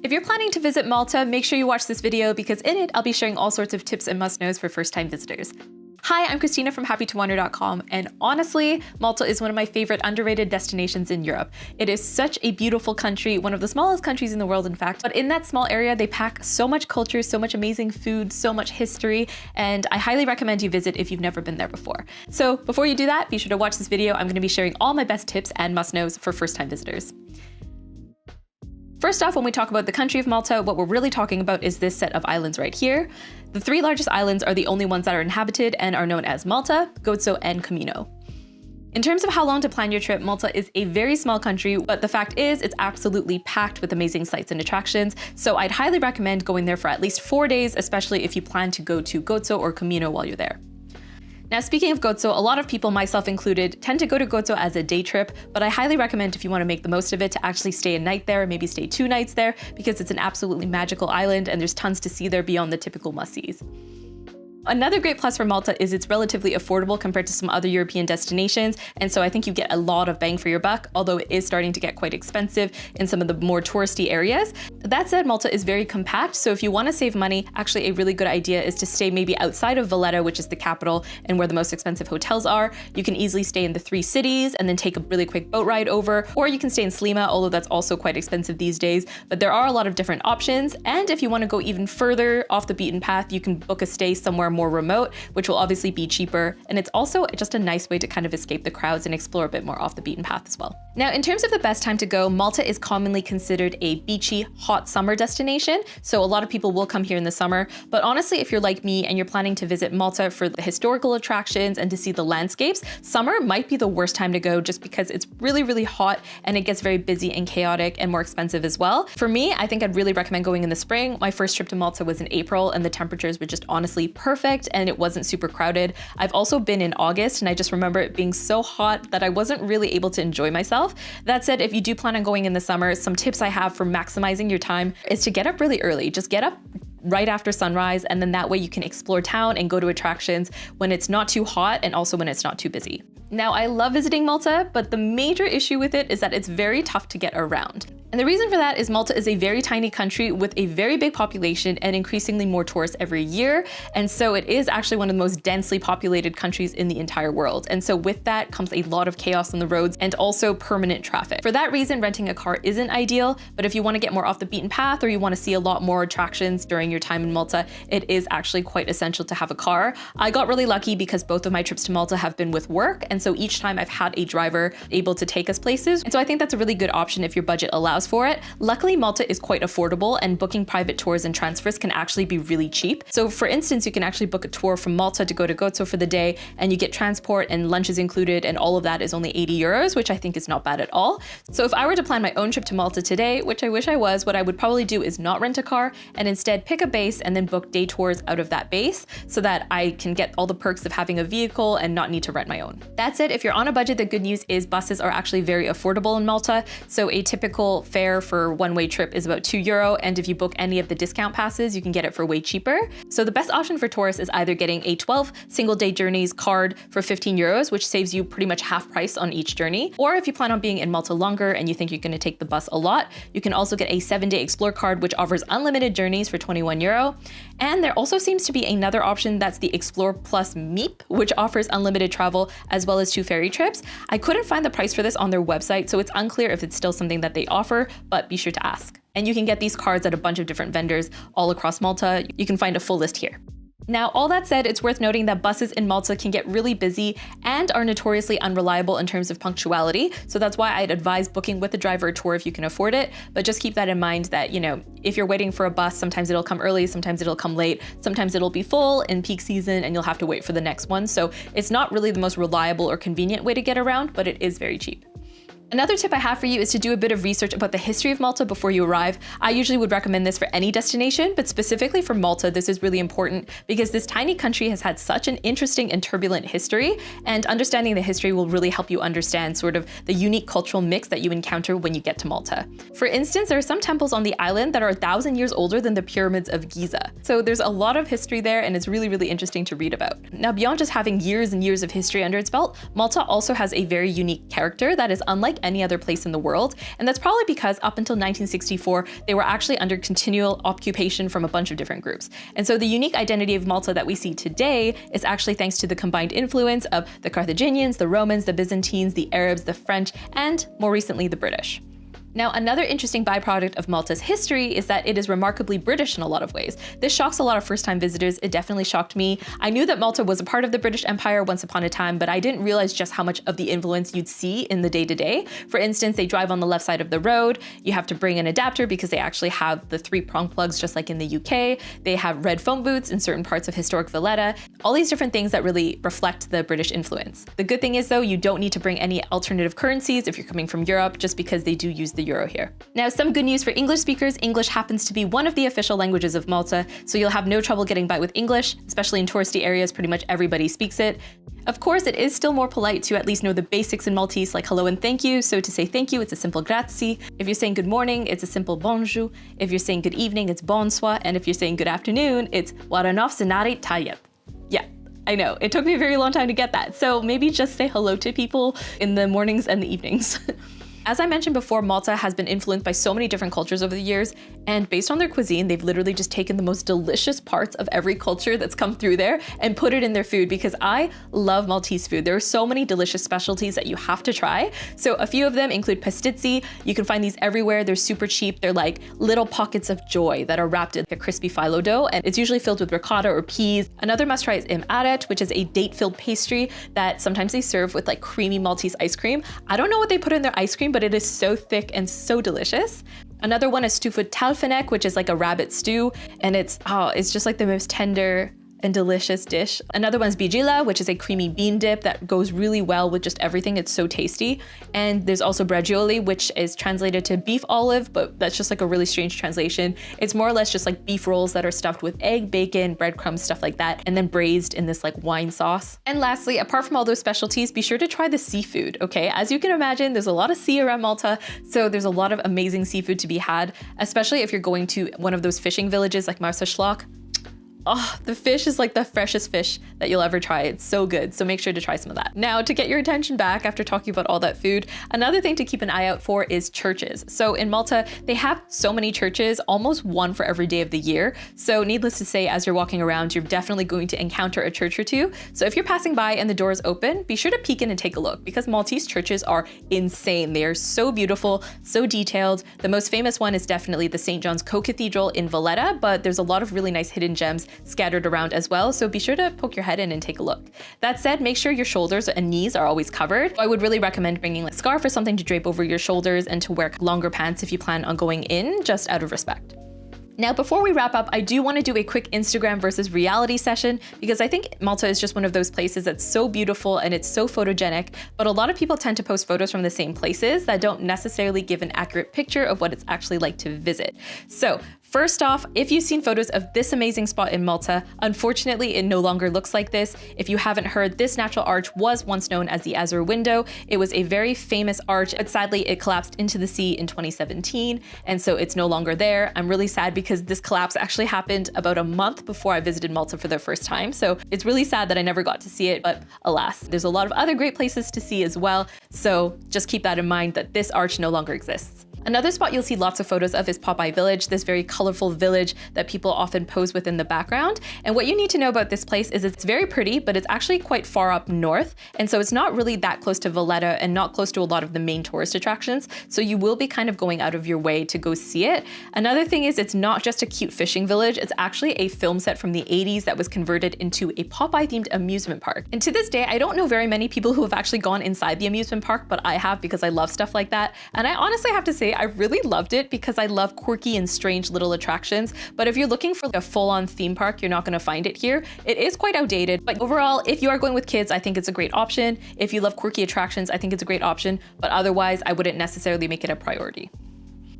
If you're planning to visit Malta, make sure you watch this video because in it, I'll be sharing all sorts of tips and must-knows for first-time visitors. Hi, I'm Christina from happytowander.com, and honestly, Malta is one of my favorite underrated destinations in Europe. It is such a beautiful country, one of the smallest countries in the world, in fact, but in that small area, they pack so much culture, so much amazing food, so much history, and I highly recommend you visit if you've never been there before. So before you do that, be sure to watch this video. I'm gonna be sharing all my best tips and must-knows for first-time visitors. First off, when we talk about the country of Malta, what we're really talking about is this set of islands right here. The three largest islands are the only ones that are inhabited and are known as Malta, Gozo, and Comino. In terms of how long to plan your trip, Malta is a very small country, but the fact is it's absolutely packed with amazing sights and attractions, so I'd highly recommend going there for at least 4 days, especially if you plan to go to Gozo or Comino while you're there. Now, speaking of Gozo, a lot of people, myself included, tend to go to Gozo as a day trip, but I highly recommend if you want to make the most of it to actually stay a night there, maybe stay 2 nights there, because it's an absolutely magical island and there's tons to see there beyond the typical must-sees. Another great plus for Malta is it's relatively affordable compared to some other European destinations, and so I think you get a lot of bang for your buck, although it is starting to get quite expensive in some of the more touristy areas. That said, Malta is very compact, so if you want to save money, actually a really good idea is to stay maybe outside of Valletta, which is the capital and where the most expensive hotels are. You can easily stay in the 3 cities and then take a really quick boat ride over, or you can stay in Slima, although that's also quite expensive these days, but there are a lot of different options. And if you want to go even further off the beaten path, you can book a stay somewhere more remote, which will obviously be cheaper. And it's also just a nice way to kind of escape the crowds and explore a bit more off the beaten path as well. Now, in terms of the best time to go, Malta is commonly considered a beachy, hot summer destination. So a lot of people will come here in the summer. But honestly, if you're like me and you're planning to visit Malta for the historical attractions and to see the landscapes, summer might be the worst time to go just because it's really, really hot and it gets very busy and chaotic and more expensive as well. For me, I think I'd really recommend going in the spring. My first trip to Malta was in April and the temperatures were just honestly perfect and it wasn't super crowded. I've also been in August and I just remember it being so hot that I wasn't really able to enjoy myself. That said, if you do plan on going in the summer, some tips I have for maximizing your time is to get up really early. Just get up right after sunrise, and then that way you can explore town and go to attractions when it's not too hot and also when it's not too busy. Now, I love visiting Malta, but the major issue with it is that it's very tough to get around. And the reason for that is Malta is a very tiny country with a very big population and increasingly more tourists every year. And so it is actually one of the most densely populated countries in the entire world. And so with that comes a lot of chaos on the roads and also permanent traffic. For that reason, renting a car isn't ideal, but if you want to get more off the beaten path or you want to see a lot more attractions during your time in Malta, it is actually quite essential to have a car. I got really lucky because both of my trips to Malta have been with work. And so each time I've had a driver able to take us places. And so I think that's a really good option if your budget allows for it. Luckily, Malta is quite affordable and booking private tours and transfers can actually be really cheap. So for instance, you can actually book a tour from Malta to go to Gozo for the day and you get transport and lunches included, and all of that is only 80 euros, which I think is not bad at all. So if I were to plan my own trip to Malta today, which I wish I was, what I would probably do is not rent a car and instead pick a base and then book day tours out of that base so that I can get all the perks of having a vehicle and not need to rent my own. That said, if you're on a budget, the good news is buses are actually very affordable in Malta. So a typical fare for one-way trip is about €2, and if you book any of the discount passes, you can get it for way cheaper. So the best option for tourists is either getting a 12 single-day journeys card for €15, which saves you pretty much half price on each journey. Or if you plan on being in Malta longer and you think you're going to take the bus a lot, you can also get a 7-day Explore card, which offers unlimited journeys for €21. And there also seems to be another option that's the Explore Plus MEEP, which offers unlimited travel as well as 2 ferry trips. I couldn't find the price for this on their website, so it's unclear if it's still something that they offer, but be sure to ask. And you can get these cards at a bunch of different vendors all across Malta. You can find a full list here. Now, all that said, it's worth noting that buses in Malta can get really busy and are notoriously unreliable in terms of punctuality. So that's why I'd advise booking with a driver a tour if you can afford it. But just keep that in mind that, you know, if you're waiting for a bus, sometimes it'll come early, sometimes it'll come late, sometimes it'll be full in peak season and you'll have to wait for the next one. So it's not really the most reliable or convenient way to get around, but it is very cheap. Another tip I have for you is to do a bit of research about the history of Malta before you arrive. I usually would recommend this for any destination, but specifically for Malta, this is really important because this tiny country has had such an interesting and turbulent history, and understanding the history will really help you understand sort of the unique cultural mix that you encounter when you get to Malta. For instance, there are some temples on the island that are 1,000 years older than the pyramids of Giza. So there's a lot of history there, and it's really, really interesting to read about. Now, beyond just having years and years of history under its belt, Malta also has a very unique character that is unlike unlike any other place in the world. And that's probably because up until 1964, they were actually under continual occupation from a bunch of different groups. And so the unique identity of Malta that we see today is actually thanks to the combined influence of the Carthaginians, the Romans, the Byzantines, the Arabs, the French, and more recently, the British. Now, another interesting byproduct of Malta's history is that it is remarkably British in a lot of ways. This shocks a lot of first-time visitors. It definitely shocked me. I knew that Malta was a part of the British Empire once upon a time, but I didn't realize just how much of the influence you'd see in the day-to-day. For instance, they drive on the left side of the road. You have to bring an adapter because they actually have the 3 prong plugs just like in the UK. They have red phone booths in certain parts of historic Valletta. All these different things that really reflect the British influence. The good thing is though, you don't need to bring any alternative currencies if you're coming from Europe, just because they do use the euro here. Now, some good news for English speakers. English happens to be one of the official languages of Malta, so you'll have no trouble getting by with English, especially in touristy areas. Pretty much everybody speaks it. Of course, it is still more polite to at least know the basics in Maltese like hello and thank you. So to say thank you, it's a simple grazie. If you're saying good morning, it's a simple bonjour. If you're saying good evening, it's bonsoir. And if you're saying good afternoon, it's waranof senare tayeb. Yeah. I know, it took me a very long time to get that. So maybe just say hello to people in the mornings and the evenings. As I mentioned before, Malta has been influenced by so many different cultures over the years, and based on their cuisine, they've literally just taken the most delicious parts of every culture that's come through there and put it in their food, because I love Maltese food. There are so many delicious specialties that you have to try. So a few of them include pastizzi. You can find these everywhere. They're super cheap. They're like little pockets of joy that are wrapped in a crispy phyllo dough, and it's usually filled with ricotta or peas. Another must try is aret, which is a date-filled pastry that sometimes they serve with like creamy Maltese ice cream. I don't know what they put in their ice cream, but it is so thick and so delicious. Another one is stufod talfinek, which is like a rabbit stew, and it's just like the most tender and delicious dish. Another one's bigila, which is a creamy bean dip that goes really well with just everything. It's so tasty. And there's also bracioli, which is translated to beef olive, but that's just like a really strange translation. It's more or less just like beef rolls that are stuffed with egg, bacon, breadcrumbs, stuff like that, and then braised in this like wine sauce. And lastly, apart from all those specialties, be sure to try the seafood, okay? As you can imagine, there's a lot of sea around Malta, so there's a lot of amazing seafood to be had, especially if you're going to one of those fishing villages like Marsaxlokk. Oh, the fish is like the freshest fish that you'll ever try. It's so good, so make sure to try some of that. Now, to get your attention back after talking about all that food, another thing to keep an eye out for is churches. So in Malta, they have so many churches, almost one for every day of the year. So needless to say, as you're walking around, you're definitely going to encounter a church or two. So if you're passing by and the door is open, be sure to peek in and take a look, because Maltese churches are insane. They are so beautiful, so detailed. The most famous one is definitely the St. John's Co-Cathedral in Valletta, but there's a lot of really nice hidden gems scattered around as well, so be sure to poke your head in and take a look. That said, make sure your shoulders and knees are always covered. I would really recommend bringing like a scarf or something to drape over your shoulders, and to wear longer pants if you plan on going in, just out of respect. Now, before we wrap up, I do want to do a quick Instagram versus reality session, because I think Malta is just one of those places that's so beautiful and it's so photogenic, but a lot of people tend to post photos from the same places that don't necessarily give an accurate picture of what it's actually like to visit. So first off, if you've seen photos of this amazing spot in Malta, unfortunately, it no longer looks like this. If you haven't heard, this natural arch was once known as the Azure Window. It was a very famous arch, but sadly, it collapsed into the sea in 2017, and so it's no longer there. I'm really sad because this collapse actually happened about a month before I visited Malta for the first time, so it's really sad that I never got to see it, but alas, there's a lot of other great places to see as well, so just keep that in mind that this arch no longer exists. Another spot you'll see lots of photos of is Popeye Village, this very colorful village that people often pose with in the background. And what you need to know about this place is it's very pretty, but it's actually quite far up north. And so it's not really that close to Valletta and not close to a lot of the main tourist attractions. So you will be kind of going out of your way to go see it. Another thing is it's not just a cute fishing village. It's actually a film set from the 80s that was converted into a Popeye themed amusement park. And to this day, I don't know very many people who have actually gone inside the amusement park, but I have, because I love stuff like that. And I honestly have to say, I really loved it because I love quirky and strange little attractions. But if you're looking for a full-on theme park, you're not going to find it here. It is quite outdated, but overall, if you are going with kids, I think it's a great option. If you love quirky attractions, I think it's a great option, but otherwise, I wouldn't necessarily make it a priority.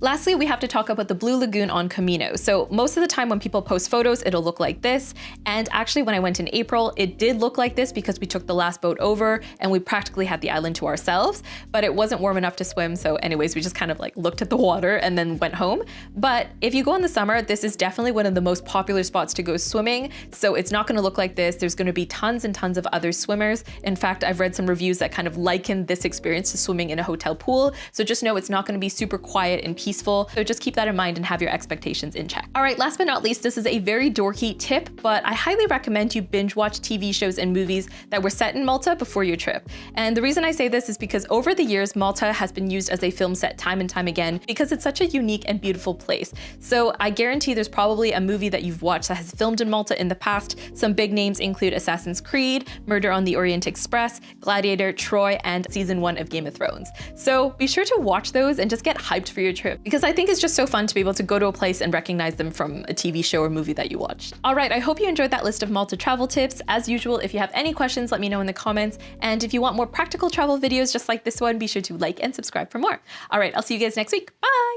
Lastly, we have to talk about the Blue Lagoon on Camino. So most of the time when people post photos, it'll look like this. And actually when I went in April, it did look like this because we took the last boat over and we practically had the island to ourselves, but it wasn't warm enough to swim. So anyways, we just kind of like looked at the water and then went home. But if you go in the summer, this is definitely one of the most popular spots to go swimming. So it's not gonna look like this. There's gonna be tons and tons of other swimmers. In fact, I've read some reviews that kind of liken this experience to swimming in a hotel pool. So just know it's not gonna be super quiet and peaceful. So just keep that in mind and have your expectations in check. All right, last but not least, this is a very dorky tip, but I highly recommend you binge watch TV shows and movies that were set in Malta before your trip. And the reason I say this is because over the years, Malta has been used as a film set time and time again because it's such a unique and beautiful place. So I guarantee there's probably a movie that you've watched that has filmed in Malta in the past. Some big names include Assassin's Creed, Murder on the Orient Express, Gladiator, Troy, and season 1 of Game of Thrones. So be sure to watch those and just get hyped for your trip because I think it's just so fun to be able to go to a place and recognize them from a TV show or movie that you watched. All right, I hope you enjoyed that list of Malta travel tips. As usual, if you have any questions, let me know in the comments. And if you want more practical travel videos just like this one, be sure to like and subscribe for more. All right, I'll see you guys next week. Bye!